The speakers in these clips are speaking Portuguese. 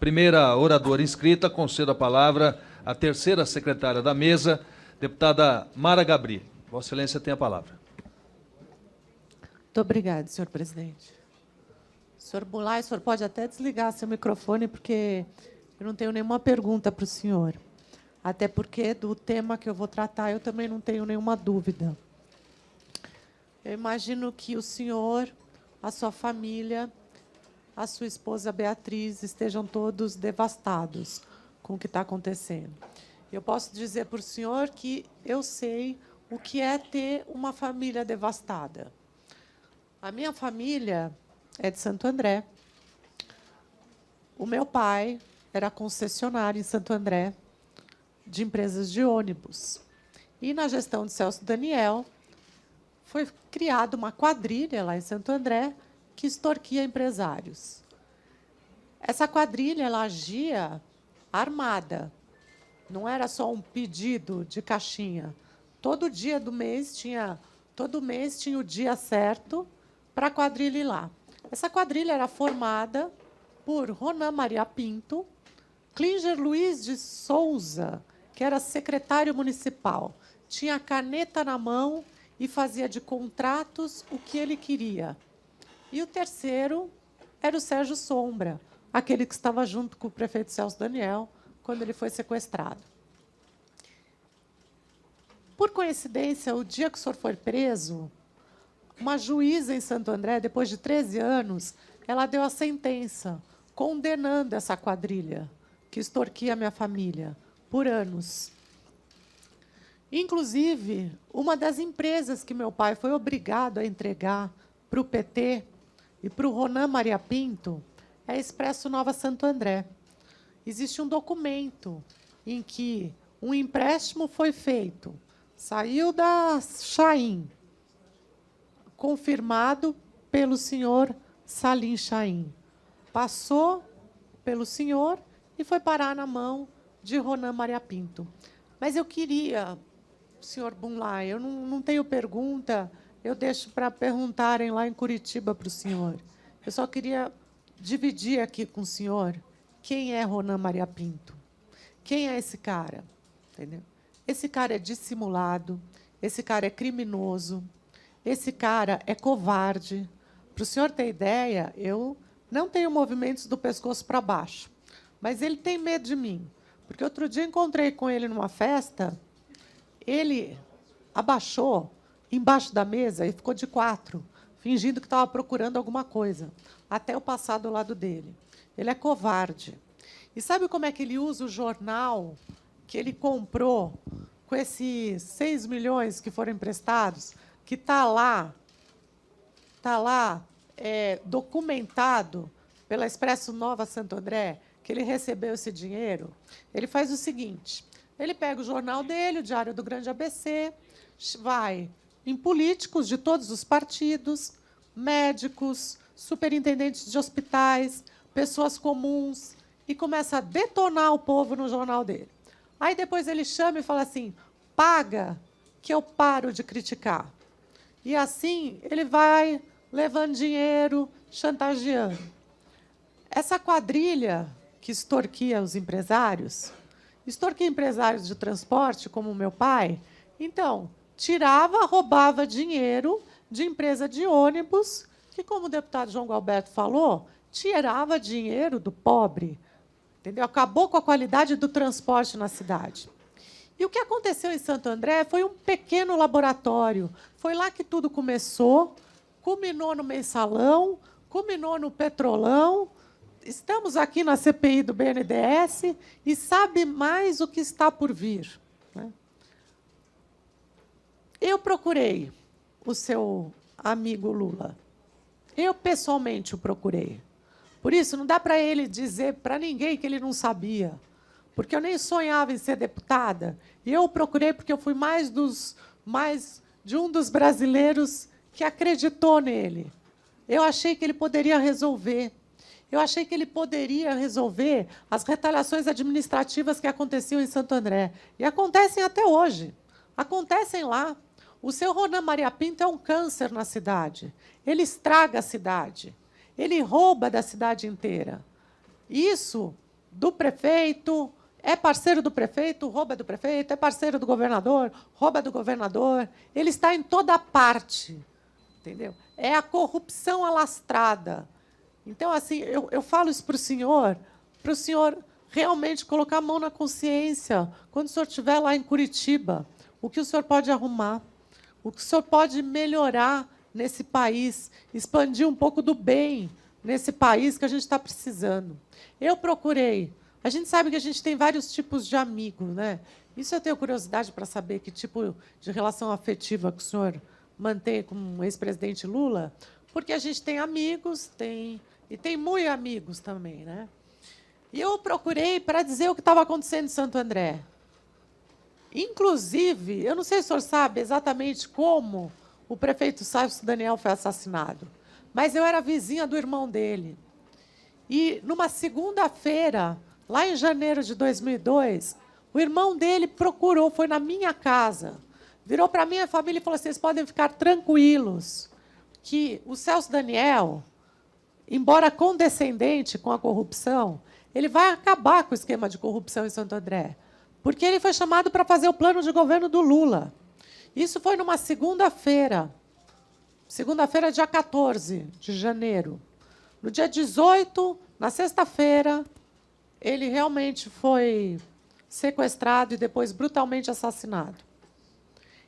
Primeira oradora inscrita, concedo a palavra à terceira secretária da mesa, deputada Mara Gabri. Vossa Excelência tem a palavra. Muito obrigada, senhor presidente. Senhor Bulay, o senhor pode até desligar seu microfone, porque eu não tenho nenhuma pergunta para o senhor. Até porque, do tema que eu vou tratar, eu também não tenho nenhuma dúvida. Eu imagino que o senhor, a sua família, a sua esposa Beatriz estejam todos devastados com o que está acontecendo. Eu posso dizer para o senhor que eu sei o que é ter uma família devastada. A minha família é de Santo André. O meu pai era concessionário em Santo André de empresas de ônibus. E, na gestão de Celso Daniel, foi criada uma quadrilha lá em Santo André que extorquia empresários. Essa quadrilha ela agia armada. Não era só um pedido de caixinha. Todo mês tinha o dia certo para a quadrilha ir lá. Essa quadrilha era formada por Ronan Maria Pinto, Klinger Luiz de Souza, que era secretário municipal, tinha a caneta na mão e fazia de contratos o que ele queria. E o terceiro era o Sérgio Sombra, aquele que estava junto com o prefeito Celso Daniel, quando ele foi sequestrado. Por coincidência, o dia que o senhor foi preso, uma juíza em Santo André, depois de 13 anos, ela deu a sentença condenando essa quadrilha que extorquia a minha família por anos. Inclusive, uma das empresas que meu pai foi obrigado a entregar para o PT e para o Ronan Maria Pinto é a Expresso Nova Santo André. Existe um documento em que um empréstimo foi feito, saiu da Chaim, confirmado pelo senhor Salim Chaim, passou pelo senhor e foi parar na mão de Ronan Maria Pinto. Mas eu queria, senhor Bulay, eu não tenho pergunta, eu deixo para perguntarem lá em Curitiba para o senhor. Eu só queria dividir aqui com o senhor quem é Ronan Maria Pinto. Quem é esse cara? Entendeu? Esse cara é dissimulado, esse cara é criminoso, esse cara é covarde. Para o senhor ter ideia, eu não tenho movimentos do pescoço para baixo, mas ele tem medo de mim. Porque outro dia encontrei com ele numa festa, ele abaixou embaixo da mesa e ficou de quatro, fingindo que estava procurando alguma coisa, até eu passar do lado dele. Ele é covarde. E sabe como é que ele usa o jornal que ele comprou com esses 6 milhões que foram emprestados, que está lá documentado pela Expresso Nova Santo André, que ele recebeu esse dinheiro? Ele faz o seguinte, ele pega o jornal dele, o Diário do Grande ABC, vai em políticos de todos os partidos, médicos, superintendentes de hospitais, pessoas comuns, e começa a detonar o povo no jornal dele. Aí depois ele chama e fala assim, paga que eu paro de criticar. E assim ele vai levando dinheiro, chantageando. Essa quadrilha que extorquia os empresários, extorquia empresários de transporte, como o meu pai, então, tirava, roubava dinheiro de empresa de ônibus, que, como o deputado João Galberto falou, tirava dinheiro do pobre, entendeu? Acabou com a qualidade do transporte na cidade. E o que aconteceu em Santo André foi um pequeno laboratório. Foi lá que tudo começou, culminou no Mensalão, culminou no Petrolão. Estamos aqui na CPI do BNDES e sabe mais o que está por vir, né? Eu procurei o seu amigo Lula. Eu, pessoalmente, o procurei. Por isso, não dá para ele dizer para ninguém que ele não sabia, porque eu nem sonhava em ser deputada. E eu o procurei porque eu fui mais de um dos brasileiros que acreditou nele. Eu achei que ele poderia resolver. Eu achei que ele poderia resolver as retaliações administrativas que aconteciam em Santo André. E acontecem até hoje. Acontecem lá. O seu Ronan Maria Pinto é um câncer na cidade. Ele estraga a cidade. Ele rouba da cidade inteira. Isso do prefeito, é parceiro do prefeito, rouba do prefeito, é parceiro do governador, rouba do governador. Ele está em toda parte, entendeu? É a corrupção alastrada. Então, assim, eu falo isso para o senhor realmente colocar a mão na consciência quando o senhor estiver lá em Curitiba. O que o senhor pode arrumar? O que o senhor pode melhorar nesse país? Expandir um pouco do bem nesse país que a gente está precisando. Eu procurei. A gente sabe que a gente tem vários tipos de amigos, né? Isso eu tenho curiosidade para saber que tipo de relação afetiva que o senhor mantém com o ex-presidente Lula, porque a gente tem amigos, e tem muito amigos também, né? E eu procurei para dizer o que estava acontecendo em Santo André. Inclusive, eu não sei se o senhor sabe exatamente como o prefeito Celso Daniel foi assassinado, mas eu era vizinha do irmão dele. E, numa segunda-feira, lá em janeiro de 2002, o irmão dele procurou, foi na minha casa, virou para a minha família e falou assim: vocês podem ficar tranquilos que o Celso Daniel, embora condescendente com a corrupção, ele vai acabar com o esquema de corrupção em Santo André, porque ele foi chamado para fazer o plano de governo do Lula. Isso foi numa segunda-feira, dia 14 de janeiro. No dia 18, na sexta-feira, ele realmente foi sequestrado e depois brutalmente assassinado.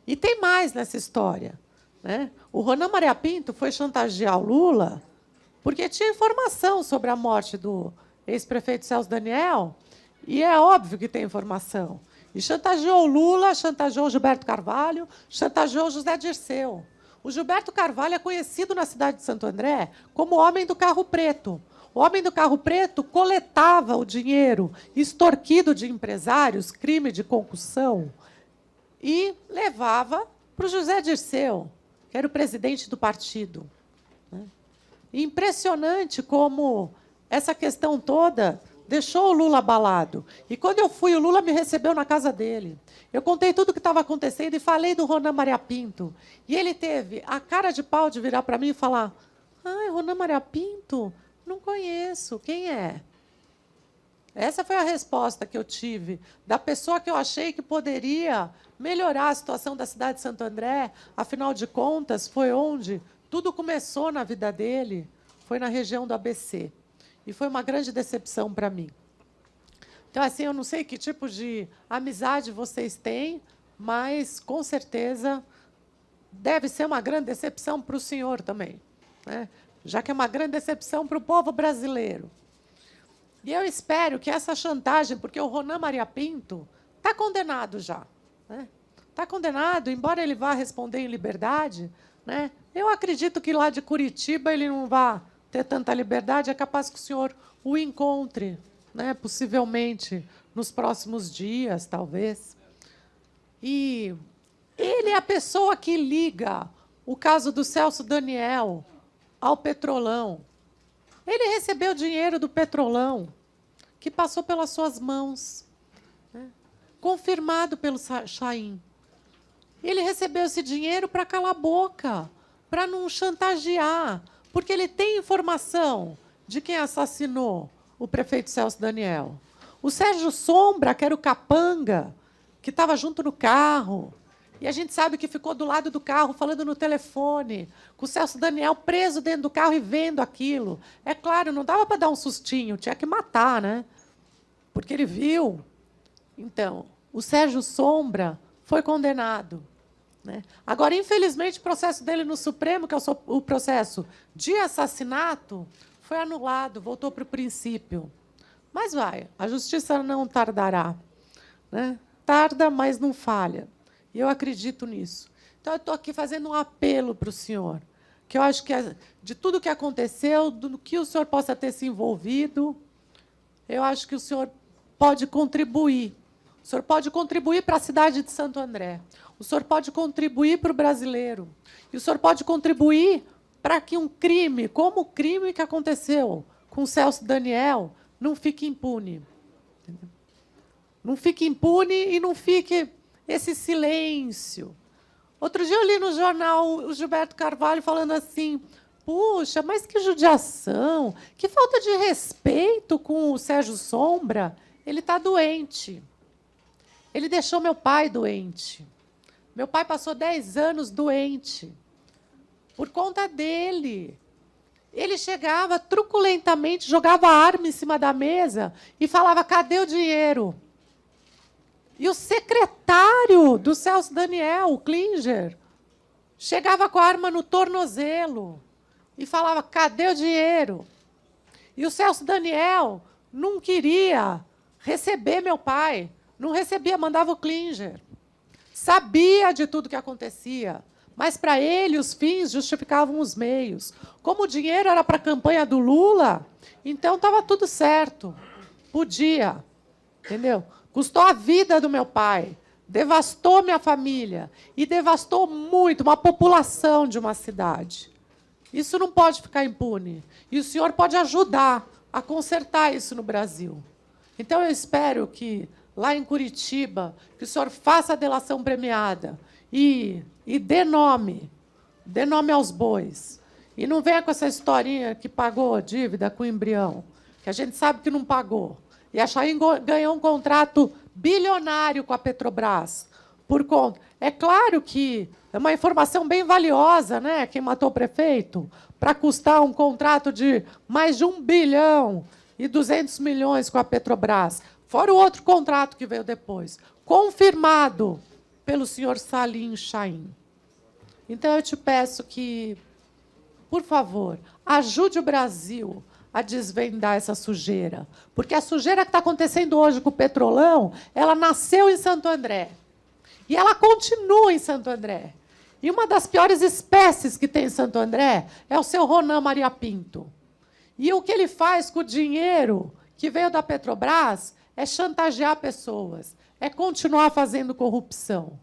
E tem mais nessa história, né? O Ronan Maria Pinto foi chantagear o Lula porque tinha informação sobre a morte do ex-prefeito Celso Daniel, e é óbvio que tem informação. E chantageou o Lula, chantageou o Gilberto Carvalho, chantageou o José Dirceu. O Gilberto Carvalho é conhecido na cidade de Santo André como o homem do carro preto. O homem do carro preto coletava o dinheiro extorquido de empresários, crime de concussão, e levava para o José Dirceu, que era o presidente do partido. Impressionante como essa questão toda deixou o Lula abalado. E quando eu fui, o Lula me recebeu na casa dele. Eu contei tudo o que estava acontecendo e falei do Ronan Maria Pinto. E ele teve a cara de pau de virar para mim e falar: ai, Ronan Maria Pinto? Não conheço. Quem é? Essa foi a resposta que eu tive da pessoa que eu achei que poderia melhorar a situação da cidade de Santo André. Afinal de contas, foi onde tudo começou na vida dele. Foi na região do ABC. E foi uma grande decepção para mim. Então, assim, eu não sei que tipo de amizade vocês têm, mas, com certeza, deve ser uma grande decepção para o senhor também, né? Já que é uma grande decepção para o povo brasileiro. E eu espero que essa chantagem, porque o Ronan Maria Pinto está condenado já, né? Está condenado, embora ele vá responder em liberdade, né? Eu acredito que lá de Curitiba ele não vá ter tanta liberdade, é capaz que o senhor o encontre, né, possivelmente nos próximos dias, talvez. E ele é a pessoa que liga o caso do Celso Daniel ao Petrolão. Ele recebeu dinheiro do Petrolão, que passou pelas suas mãos, né, confirmado pelo Chaim. Ele recebeu esse dinheiro para calar a boca, para não chantagear, porque ele tem informação de quem assassinou o prefeito Celso Daniel. O Sérgio Sombra, que era o capanga, que estava junto no carro, e a gente sabe que ficou do lado do carro falando no telefone, com o Celso Daniel preso dentro do carro e vendo aquilo. É claro, não dava para dar um sustinho, tinha que matar, né? Porque ele viu. Então, o Sérgio Sombra foi condenado, né? Agora, infelizmente, o processo dele no Supremo, que é o processo de assassinato, foi anulado, voltou para o princípio. Mas vai, a justiça não tardará, né? Tarda, mas não falha. E eu acredito nisso. Então, eu estou aqui fazendo um apelo para o senhor, que eu acho que, de tudo que aconteceu, do que o senhor possa ter se envolvido, eu acho que o senhor pode contribuir. O senhor pode contribuir para a cidade de Santo André. O senhor pode contribuir para o brasileiro. E o senhor pode contribuir para que um crime, como o crime que aconteceu com o Celso Daniel, não fique impune. Entendeu? Não fique impune e não fique esse silêncio. Outro dia eu li no jornal o Gilberto Carvalho falando assim: Puxa, mas que judiação, que falta de respeito com o Sérgio Sombra. Ele está doente. Ele deixou meu pai doente. Meu pai passou 10 anos doente. Por conta dele. Ele chegava truculentamente, jogava arma em cima da mesa e falava, cadê o dinheiro? E o secretário do Celso Daniel, o Klinger, chegava com a arma no tornozelo e falava, cadê o dinheiro? E o Celso Daniel não queria receber meu pai, não recebia, mandava o Klinger. Sabia de tudo que acontecia, mas para ele os fins justificavam os meios. Como o dinheiro era para a campanha do Lula, então estava tudo certo. Podia, entendeu? Custou a vida do meu pai, devastou minha família e devastou muito uma população de uma cidade. Isso não pode ficar impune. E o senhor pode ajudar a consertar isso no Brasil. Então, eu espero que, lá em Curitiba, que o senhor faça a delação premiada e dê nome aos bois. E não venha com essa historinha que pagou dívida com o embrião, que a gente sabe que não pagou. E a Chain ganhou um contrato bilionário com a Petrobras. Por conta. É claro que é uma informação bem valiosa, né? Quem matou o prefeito, para custar um contrato de mais de 1 bilhão e 200 milhões com a Petrobras. Fora o outro contrato que veio depois, confirmado pelo senhor Salim Chain. Então, eu te peço que, por favor, ajude o Brasil a desvendar essa sujeira. Porque a sujeira que está acontecendo hoje com o Petrolão, ela nasceu em Santo André. E ela continua em Santo André. E uma das piores espécies que tem em Santo André é o seu Ronan Maria Pinto. E o que ele faz com o dinheiro que veio da Petrobras é chantagear pessoas, é continuar fazendo corrupção.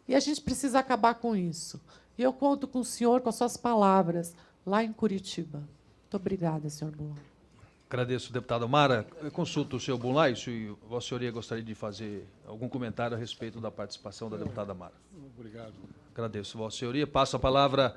E a gente precisa acabar com isso. E eu conto com o senhor, com as suas palavras, lá em Curitiba. Muito obrigada, senhor Bulay. Agradeço, deputada Mara. Eu consulto o senhor Bulay, se Vossa Senhoria gostaria de fazer algum comentário a respeito da participação da deputada Mara. Obrigado. Agradeço, Vossa Senhoria. Passo a palavra